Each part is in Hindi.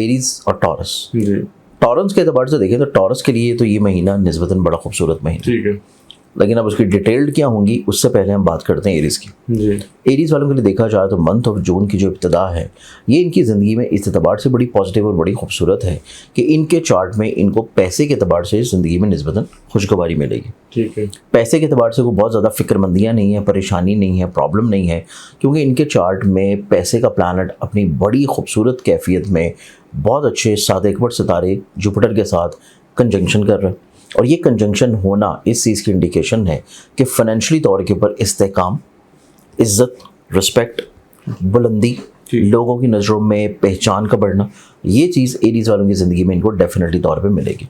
एरीज और टॉरस। जी। टॉरस के एतबार से देखें तो टॉरस के लिए तो ये महीना निस्बतन बड़ा खूबसूरत महीना, ठीक है, लेकिन अब उसकी डिटेल्ड क्या होंगी उससे पहले हम बात करते हैं एरीज की। जी। एरीज वालों के लिए देखा जाए तो मंथ ऑफ जून की जो इब्तिदा है ये इनकी ज़िंदगी में इस एतबार से बड़ी पॉजिटिव और बड़ी खूबसूरत है कि इनके चार्ट में इनको पैसे के एतबार से ज़िंदगी में निस्बतन खुशगवारी मिलेगी। ठीक है, पैसे के एतबार से कोई बहुत ज़्यादा फिक्रमंदियाँ नहीं है, परेशानी नहीं है, प्रॉब्लम नहीं है, क्योंकि इनके चार्ट में पैसे का प्लानट अपनी बड़ी खूबसूरत कैफियत में बहुत अच्छे सात सितारे जुपिटर के साथ कंजंक्शन कर रहे हैं। और ये कंजंक्शन होना इस चीज़ की इंडिकेशन है कि फाइनेंशियली तौर के ऊपर इस्तेकाम, इज़्ज़त, रिस्पेक्ट, बुलंदी, लोगों की नज़रों में पहचान का बढ़ना, ये चीज़ एरीज़ वालों की ज़िंदगी में इनको डेफिनेटली तौर पे मिलेगी।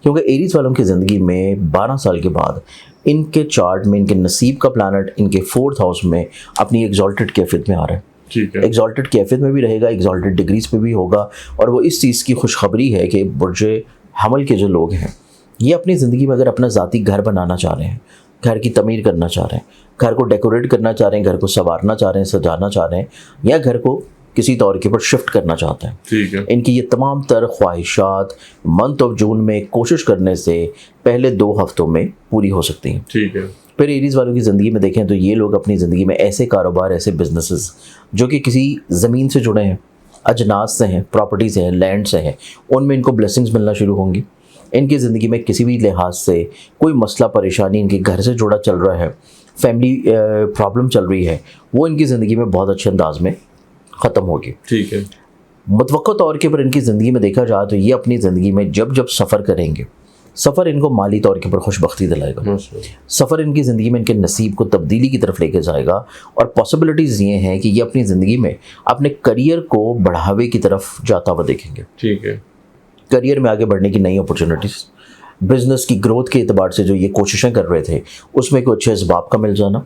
क्योंकि एरीज़ वालों की ज़िंदगी में 12 साल के बाद इनके चार्ट में इनके नसीब का प्लानट इनके 4th हाउस में अपनी एग्जॉल्टेड कैफियत में आ रहा है। ठीक है, एग्जॉल्टेड कैफियत में भी रहेगा, एग्जॉल्टेड डिग्रीज पे भी होगा। और वो इस चीज़ की खुशखबरी है कि बुर्जे हमल के जो लोग हैं ये अपनी ज़िंदगी में अगर अपना ज़ाती घर बनाना चाह रहे हैं, घर की तमीर करना चाह रहे हैं, घर को डेकोरेट करना चाह रहे हैं, घर को संवारना चाह रहे हैं, सजाना चाह रहे हैं, या घर को किसी तौर के ऊपर शिफ्ट करना चाहते हैं, ठीक है, इनकी ये तमाम तर ख्वाहिशात मंथ ऑफ जून में कोशिश करने से पहले 2 हफ्तों में पूरी हो सकती हैं। ठीक है, फिर एरीज़ वालों की ज़िंदगी में देखें तो ये लोग अपनी ज़िंदगी में ऐसे कारोबार, ऐसे बिजनेसेस जो कि किसी ज़मीन से जुड़े हैं, अजनास से हैं, प्रॉपर्टी से हैं, लैंड से हैं, उनमें इनको ब्लेसिंग्स मिलना शुरू होंगी। इनकी ज़िंदगी में किसी भी लिहाज से कोई मसला परेशानी इनके घर से जुड़ा चल रहा है, फैमिली प्रॉब्लम चल रही है, वो इनकी ज़िंदगी में बहुत अच्छे अंदाज में ख़त्म होगी। ठीक है, मुतवक्को तौर के ऊपर इनकी ज़िंदगी में देखा जाए तो ये अपनी ज़िंदगी में जब जब सफ़र करेंगे, सफ़र इनको माली तौर के ऊपर खुशबख्ती दिलाएगा। सफ़र इनकी ज़िंदगी में इनके नसीब को तब्दीली की तरफ लेके जाएगा। और पॉसिबिलिटीज़ ये हैं कि ये अपनी ज़िंदगी में अपने करियर को बढ़ावे की तरफ जाता हुआ देखेंगे। ठीक है, करियर में आगे बढ़ने की नई अपॉर्चुनिटीज़, बिज़नेस की ग्रोथ के एतबार से जो ये कोशिशें कर रहे थे उसमें कोई अच्छे इसबाब का मिल जाना।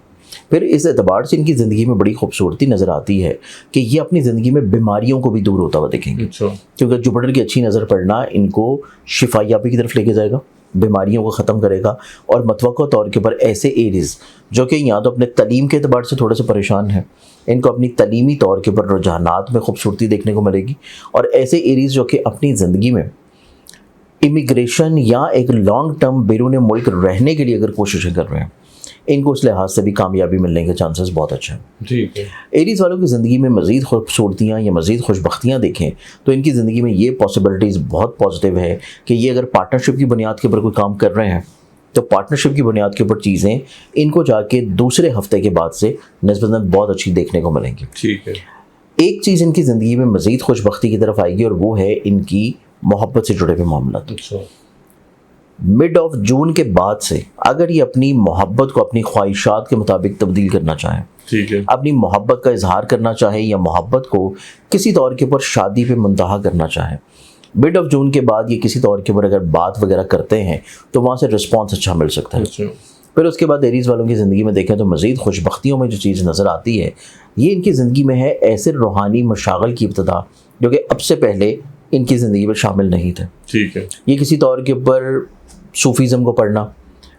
फिर इस एतबार से इनकी ज़िंदगी में बड़ी खूबसूरती नज़र आती है कि ये अपनी ज़िंदगी में बीमारियों को भी दूर होता हुआ देखेंगे। क्योंकि जुपिटर की अच्छी नज़र पड़ना इनको शिफायाबी की तरफ लेके जाएगा, बीमारियों को ख़त्म करेगा। और मतवक्को तौर के ऊपर ऐसे एरीज़ जो कि या तो अपने तलीम के एतबार से थोड़े से परेशान हैं, इनको अपनी तलीमी तौर के ऊपर रुझानात में खूबसूरती देखने को मिलेगी। और ऐसे एरीज़ जो कि अपनी ज़िंदगी में इमिग्रेशन या एक लॉन्ग टर्म बैरून मुल्क रहने के लिए अगर कोशिशें कर रहे हैं, इनको उस लिहाज से भी कामयाबी मिलने के चांसेस बहुत अच्छे हैं। ठीक है, एरीज़ वालों की ज़िंदगी में मज़ीद खूबसूरतियाँ या मज़ीद खुशबख्तियाँ देखें तो इनकी ज़िंदगी में ये पॉसिबिलिटीज़ बहुत पॉजिटिव है कि ये अगर पार्टनरशिप की बुनियाद के ऊपर कोई काम कर रहे हैं तो पार्टनरशिप की बुनियाद के ऊपर चीज़ें इनको जाके दूसरे हफ्ते के बाद से निस्बतन बहुत अच्छी देखने को मिलेंगी। ठीक है, एक चीज़ इनकी ज़िंदगी में मज़ीद खुशबख्ती की तरफ आएगी और वो है इनकी मोहब्बत से जुड़े हुए मामला। अच्छा, मिड ऑफ जून के बाद से अगर ये अपनी मोहब्बत को अपनी ख्वाहिशात के मुताबिक तब्दील करना चाहें, ठीक है, अपनी मोहब्बत का इजहार करना चाहे या मोहब्बत को किसी तौर के ऊपर शादी पे मुंतहा करना चाहें, मिड ऑफ जून के बाद ये किसी तौर के ऊपर अगर बात वगैरह करते हैं तो वहाँ से रिस्पॉन्स अच्छा मिल सकता है। अच्छा, फिर उसके बाद एरीज़ वालों की ज़िंदगी में देखें तो मज़ीद खुशबख्तियों में जो चीज़ नज़र आती है ये इनकी ज़िंदगी में है ऐसे रूहानी मशागल की इब्तिदा जो कि अब से पहले इनकी ज़िंदगी में शामिल नहीं थे। ठीक है, ये किसी तौर के ऊपर सूफीज़म को पढ़ना,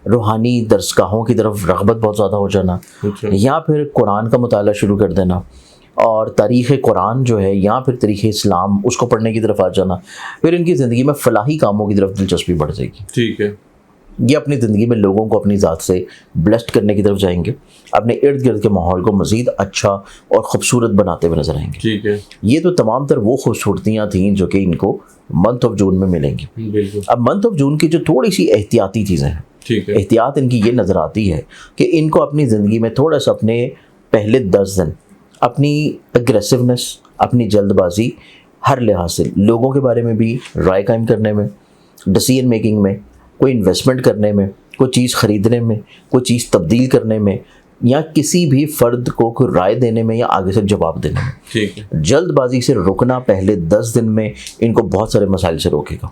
रूहानी दरसगाहों की तरफ रग़बत बहुत ज़्यादा हो जाना, अच्छा, या फिर कुरान का मुताला शुरू कर देना और तारीख़ कुरान जो है या फिर तारीख़ इस्लाम उसको पढ़ने की तरफ आ जाना। फिर इनकी ज़िंदगी में फ़लाही कामों की तरफ दिलचस्पी बढ़ जाएगी। ठीक है, ये अपनी ज़िंदगी में लोगों को अपनी ज़ात से ब्लेस्ड करने की तरफ जाएंगे, अपने इर्द गिर्द के माहौल को मज़ीद अच्छा और ख़ूबसूरत बनाते हुए नजर आएंगे। ठीक है, ये तो तमाम तर वो खूबसूरतियाँ थीं जो कि इनको मंथ ऑफ जून में मिलेंगी। बिल्कुल, अब मंथ ऑफ जून की जो थोड़ी सी एहतियाती चीज़ें हैं, ठीक है, एहतियात इनकी ये नज़र आती है कि इनको अपनी ज़िंदगी में थोड़ा सा अपने पहले 10 दिन अपनी एग्रेसिवनेस, अपनी जल्दबाजी, हर लिहाज से लोगों के बारे में भी राय कायम करने में, डिसीजन मेकिंग में, कोई इन्वेस्टमेंट करने में, कोई चीज़ ख़रीदने में, कोई चीज़ तब्दील करने में, या किसी भी फ़र्द को कोई राय देने में या आगे से जवाब देने में, ठीक है, जल्दबाजी से रुकना पहले 10 दिन में इनको बहुत सारे मसाइल से रोकेगा।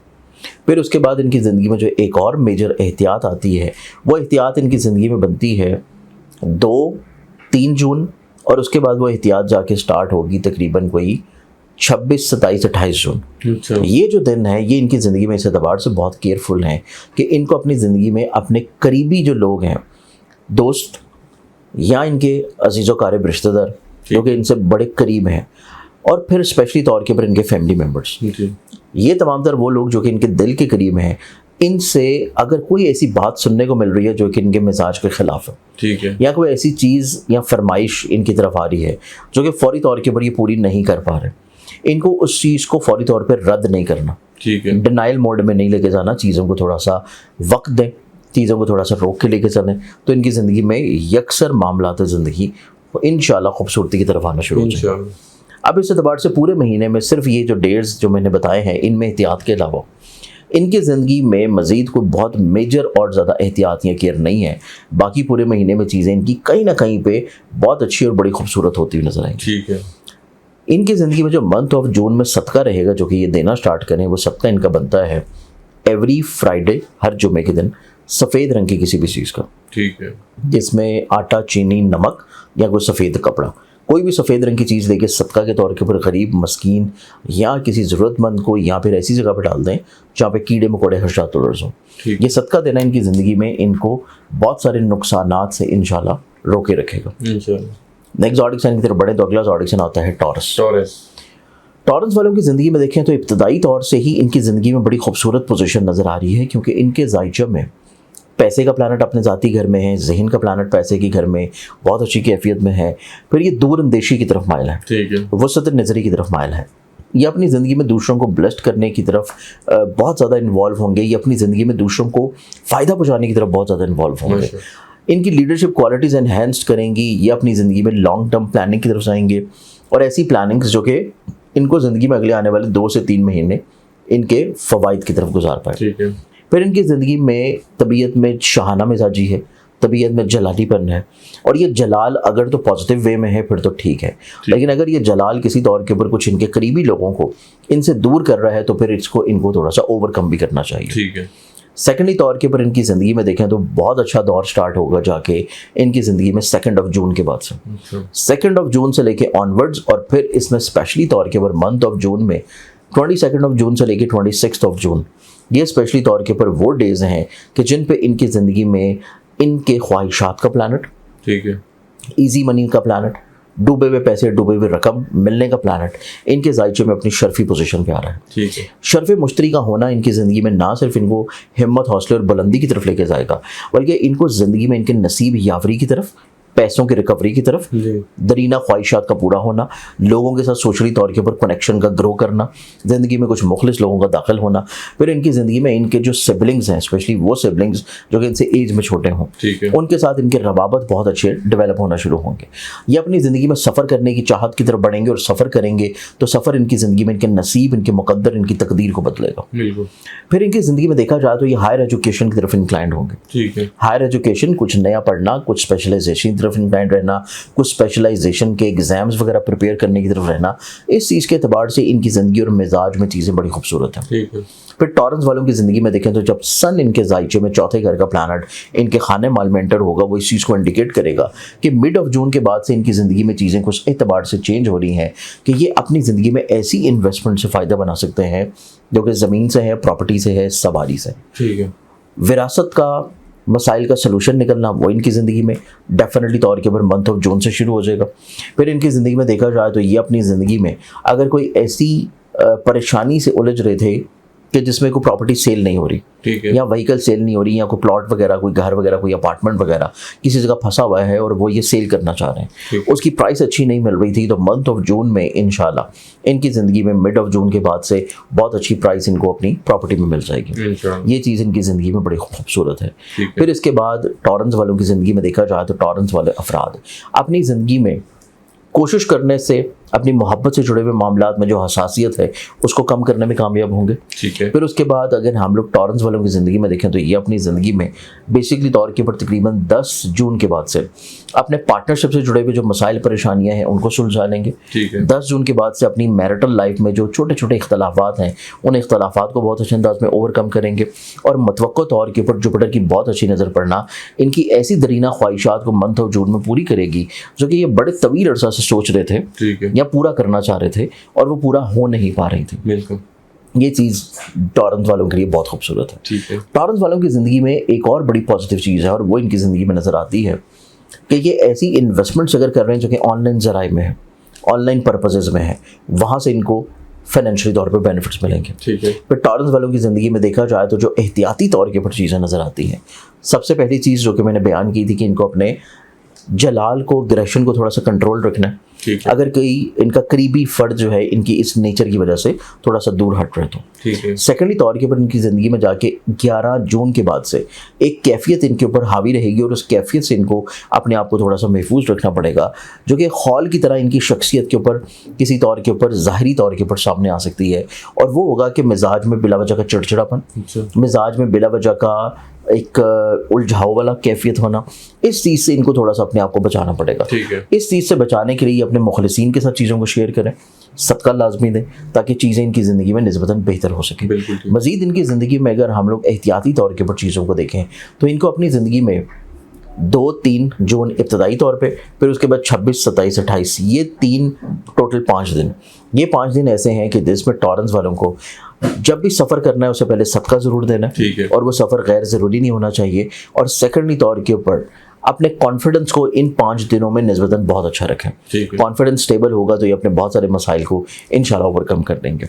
फिर उसके बाद इनकी ज़िंदगी में जो एक और मेजर एहतियात आती है वो एहतियात इनकी ज़िंदगी में बनती है 2-3 जून, और उसके बाद वो एहतियात जाके स्टार्ट होगी तकरीबन कोई 26, 27, 28 जून। अच्छा, ये जो दिन है ये इनकी ज़िंदगी में इस एतबार से बहुत केयरफुल हैं कि इनको अपनी ज़िंदगी में अपने करीबी जो लोग हैं, दोस्त या इनके अजीज़ व क़ारिब रिश्तेदार जो कि इनसे बड़े करीब हैं, और फिर स्पेशली तौर के ऊपर इनके फैमिली मेम्बर्स, ये तमाम तर वो लोग जो कि इनके दिल के करीब हैं, इनसे अगर कोई ऐसी बात सुनने को मिल रही है जो कि इनके मिजाज के खिलाफ है, ठीक है, या कोई ऐसी चीज़ या फरमाइश इनकी तरफ आ रही है जो कि फौरी तौर के ऊपर ये पूरी नहीं कर पा रहे, इनको उस चीज़ को फौरी तौर पर रद्द नहीं करना, ठीक है, डिनाइल मोड में नहीं लेके जाना, चीज़ों को थोड़ा सा वक्त दें, चीज़ों को थोड़ा सा रोक के लेके चलें, तो इनकी ज़िंदगी में यकसर मामलात ज़िंदगी इंशाल्लाह खूबसूरती की तरफ आना शुरू हो जाएगा। अब इस एतबार से पूरे महीने में सिर्फ ये जो डेट्स जो मैंने बताए हैं, इनमें एहतियात के अलावा इनकी ज़िंदगी में मज़ीद कोई बहुत मेजर और ज़्यादा एहतियात या केयर नहीं है। बाकी पूरे महीने में चीज़ें इनकी कहीं ना कहीं पे बहुत अच्छी और बड़ी खूबसूरत होती हुई नजर आएंगी। ठीक है। इनकी ज़िंदगी में जो मंथ ऑफ जून में सदका रहेगा जो कि ये देना स्टार्ट करें, वो सदका इनका बनता है एवरी फ्राइडे, हर जुमे के दिन, सफ़ेद रंग की किसी भी चीज़ का, ठीक है, जिसमें आटा, चीनी, नमक या कोई सफ़ेद कपड़ा, कोई भी सफ़ेद रंग की चीज़ लेके सदका के तौर के ऊपर गरीब, मस्कीन या किसी ज़रूरतमंद को या फिर ऐसी जगह पर डाल दें जहाँ पे कीड़े मकोड़े हशरात हों। ये सदका देना इनकी ज़िंदगी में इनको बहुत सारे नुकसानात से इंशाल्लाह रोके रखेगा। नेक्स्ट ज़ोडिक साइन की तरफ बढ़े तो अगला ज़ोडिक साइन आता है टॉरस। टॉरस वालों की ज़िंदगी में देखें तो इब्तदाई तौर से ही इनकी ज़िंदगी में बड़ी खूबसूरत पोजीशन नज़र आ रही है, क्योंकि इनके ज़ायचा में पैसे का प्लानट अपने ज़ाती घर में है, जहन का प्लानट पैसे की घर में बहुत अच्छी कैफियत में है, फिर ये दूर अंदेशी की तरफ माइल है, ठीक है, वसत नज़री की तरफ माइल है। ये अपनी ज़िंदगी में दूसरों को ब्लेस्ड करने की तरफ बहुत ज़्यादा इन्वॉल्व होंगे, ये अपनी ज़िंदगी में दूसरों को फ़ायदा पहुँचाने की तरफ बहुत ज़्यादा इन्वॉल्व होंगे। इनकी लीडरशिप क्वालिटीज़ एनहेंस्ड करेंगी, ये अपनी ज़िंदगी में लॉन्ग टर्म प्लानिंग की तरफ जाएंगे, और ऐसी प्लानिंग्स जो कि इनको ज़िंदगी में अगले आने वाले 2 से 3 महीने इनके फ़वाइद की तरफ गुजार पाए। ठीक है। फिर इनकी ज़िंदगी में तबीयत में शाहाना मिजाजी है, तबीयत में जलालीपन है, और ये जलाल अगर तो पॉजिटिव वे में है फिर तो ठीक है, लेकिन अगर ये जलाल किसी दौर के ऊपर कुछ इनके करीबी लोगों को इनसे दूर कर रहा है तो फिर इनको थोड़ा सा ओवरकम भी करना चाहिए। ठीक है। सेकेंडली तौर के ऊपर इनकी ज़िंदगी में देखें तो बहुत अच्छा दौर स्टार्ट होगा जाके इनकी ज़िंदगी में 2 जून के बाद से। 2 जून से लेके ऑनवर्ड्स, और फिर इसमें स्पेशली तौर के ऊपर मंथ ऑफ जून में 22 जून से लेके 26 जून, ये स्पेशली तौर के ऊपर वो डेज़ हैं कि जिन पे इनकी ज़िंदगी में इनके ख्वाहिशात का प्लानट, ठीक है, ईजी मनी का प्लानट, डूबे हुए पैसे, डूबे हुए रकम मिलने का प्लानट इनके जायचे में अपनी शर्फी पोजीशन पे आ रहा है। ठीक है। शर्फ मुश्तरी का होना इनकी ज़िंदगी में ना सिर्फ इनको हिम्मत, हौसले और बुलंदी की तरफ लेके जाएगा, बल्कि इनको ज़िंदगी में इनके नसीब यावरी की तरफ, पैसों की रिकवरी की तरफ, दरीना ख्वाहिशात का पूरा होना, लोगों के साथ सोशली तौर के ऊपर कनेक्शन का ग्रो करना, ज़िंदगी में कुछ मुखलिस लोगों का दाखिल होना, फिर इनकी ज़िंदगी में इनके जो सिबलिंग्स हैं, स्पेशली वो सिबलिंग्स जो कि इनसे एज में छोटे हों, उनके साथ इनके रबाबत बहुत अच्छे डेवलप होना शुरू होंगे। ये अपनी ज़िंदगी में सफ़र करने की चाहत की तरफ बढ़ेंगे, और सफ़र करेंगे तो सफ़र इनकी ज़िंदगी में इनके नसीब, इनके मुकद्दर, इनकी तकदीर को बदलेगा। फिर इनकी ज़िंदगी में देखा जाए तो ये हायर एजुकेशन की तरफ इंक्लाइंड होंगे। ठीक है। हायर एजुकेशन, कुछ नया पढ़ना, कुछ स्पेशलाइजेशन की तरफ इंक्लाइंड रहना, कुछ स्पेशलाइजेशन के एग्जाम्स वगैरह प्रिपेयर करने की तरफ रहना, इस चीज़ के एतबार से इनकी ज़िंदगी और मिजाज में चीज़ें बड़ी खूबसूरत हैं। ठीक है। फिर टॉरस वालों की ज़िंदगी में देखें तो जब सन इनके जायचे में चौथे घर का प्लानट इनके खाने माल में एंटर होगा, वो इस चीज़ को इंडिकेट करेगा कि मिड ऑफ जून के बाद से इनकी ज़िंदगी में चीज़ें कुछ एतबार से चेंज हो रही हैं कि ये अपनी ज़िंदगी में ऐसी इन्वेस्टमेंट से फ़ायदा बना सकते हैं जो कि ज़मीन से है, प्रॉपर्टी से है, सवारी से। ठीक है। विरासत का मसाइल का सलूशन निकलना वो इनकी ज़िंदगी में डेफिनेटली तौर के ऊपर मंथ ऑफ जून से शुरू हो जाएगा। फिर इनकी ज़िंदगी में देखा जाए तो ये अपनी ज़िंदगी में अगर कोई ऐसी परेशानी से उलझ रहे थे कि जिसमें कोई प्रॉपर्टी सेल नहीं हो रही, ठीक है, या व्हीकल सेल नहीं हो रही, या कोई प्लॉट वगैरह, कोई घर वगैरह, कोई अपार्टमेंट वगैरह किसी जगह फंसा हुआ है और वो ये सेल करना चाह रहे हैं, उसकी प्राइस अच्छी नहीं मिल रही थी, तो मंथ ऑफ जून में इंशाल्लाह इनकी ज़िंदगी में मिड ऑफ जून के बाद से बहुत अच्छी प्राइस इनको अपनी प्रॉपर्टी में मिल जाएगी। ये चीज़ इनकी ज़िंदगी में बड़ी खूबसूरत है। फिर इसके बाद टॉरस वालों की ज़िंदगी में देखा जाए तो टॉरस वाले अफराद अपनी ज़िंदगी में कोशिश करने से अपनी मोहब्बत से जुड़े हुए मामलात में जो हसासियत है उसको कम करने में कामयाब होंगे। ठीक है। फिर उसके बाद अगर हम लोग टॉरस वालों की ज़िंदगी में देखें तो ये अपनी ज़िंदगी में बेसिकली तौर के ऊपर तकरीबन 10 जून के बाद से अपने पार्टनरशिप से जुड़े हुए जो मसाइल परेशानियां हैं उनको सुलझा लेंगे। ठीक है। 10 जून के बाद से अपनी मैरिटल लाइफ में जो छोटे छोटे इख्तलाफात हैं उन इख्तलाफात को बहुत अच्छे अंदाज में ओवरकम करेंगे, और मतवक्को तौर के ऊपर जुपिटर की बहुत अच्छी नज़र पड़ना इनकी ऐसी दरीना ख्वाहिशात को मंथ ऑफ जून में पूरी करेगी जो कि ये बड़े तवील अरसा से सोच रहे थे, ठीक है, या पूरा करना चाह रहे थे और वो पूरा हो नहीं पा रही थी। बिल्कुल। ये चीज़ टॉरस वालों के लिए बहुत खूबसूरत है। ठीक है। टॉरस वालों की ज़िंदगी में एक और बड़ी पॉजिटिव चीज़ है और वो इनकी ज़िंदगी में नज़र आती है कि ये ऐसी इन्वेस्टमेंट्स अगर कर रहे हैं जो कि ऑनलाइन ज़राए में है, ऑनलाइन पर्पजेज में है, वहाँ से इनको फाइनेंशियली तौर पे बेनिफिट्स मिलेंगे। ठीक है। फिर टॉरेंस वालों की ज़िंदगी में देखा जाए तो जो एहतियाती तौर के ऊपर चीज़ें नज़र आती हैं, सबसे पहली चीज़ जो कि मैंने बयान की थी कि इनको अपने जलाल को, ग्रेशन को थोड़ा सा कंट्रोल रखना है। ठीक है। अगर कोई इनका करीबी फर्द जो है इनकी इस नेचर की वजह से थोड़ा सा दूर हट रहे तो। ठीक है। सेकेंडली तौर के ऊपर इनकी ज़िंदगी में जाके 11 जून के बाद से एक कैफियत इनके ऊपर हावी रहेगी और उस कैफियत से इनको अपने आप को थोड़ा सा महफूज रखना पड़ेगा, जो कि हॉल की तरह इनकी शख्सियत के ऊपर किसी तौर के ऊपर ज़ाहरी तौर के ऊपर सामने आ सकती है। और वो होगा कि मिजाज में बिला वजह का चिड़चिड़ापन, मिजाज में बिला वजह का एक उलझाव वाला कैफियत होना, इस चीज़ से इनको थोड़ा सा अपने आप को बचाना पड़ेगा। ठीक है। इस चीज़ से बचाने के लिए अपने मुखलिसीन के साथ चीज़ों को शेयर करें, सदका लाजमी दें, ताकि चीज़ें इनकी ज़िंदगी में निस्बतन बेहतर हो सकें। मज़ीद इनकी ज़िंदगी में अगर हम लोग एहतियाती तौर के ऊपर चीज़ों को देखें तो इनको अपनी ज़िंदगी में 2-3 जून इब्तदाई तौर पे, फिर उसके बाद 26, 27, 28, ये 3 टोटल 5 दिन, ये 5 दिन ऐसे हैं कि जिसमें टॉरेंस वालों को जब भी सफ़र करना है उससे पहले सदका ज़रूर देना है। ठीक है। और वो सफ़र गैर ज़रूरी नहीं होना चाहिए। और सेकेंडली तौर के ऊपर अपने कॉन्फिडेंस को इन 5 दिनों में निस्बतन बहुत अच्छा रखें। कॉन्फिडेंस स्टेबल होगा तो ये अपने बहुत सारे मसाइल को इंशाल्लाह ओवरकम कर लेंगे।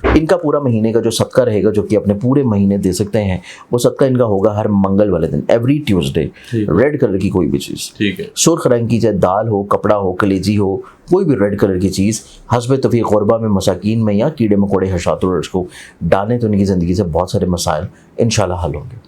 इनका पूरा महीने का जो सदका रहेगा, जो कि अपने पूरे महीने दे सकते हैं, वो सदका इनका होगा हर मंगल वाले दिन, एवरी ट्यूसडे, रेड कलर की कोई भी चीज़, ठीक है, सुर्ख रंग की, चाहे दाल हो, कपड़ा हो, कलेजी हो, कोई भी रेड कलर की चीज़ हस्ब तौफीक ग़ुरबा में, मसाकीन में या कीड़े मकोड़े हशातुल को डालें तो इनकी ज़िंदगी से बहुत सारे मसाइल इंशाल्लाह हल होंगे।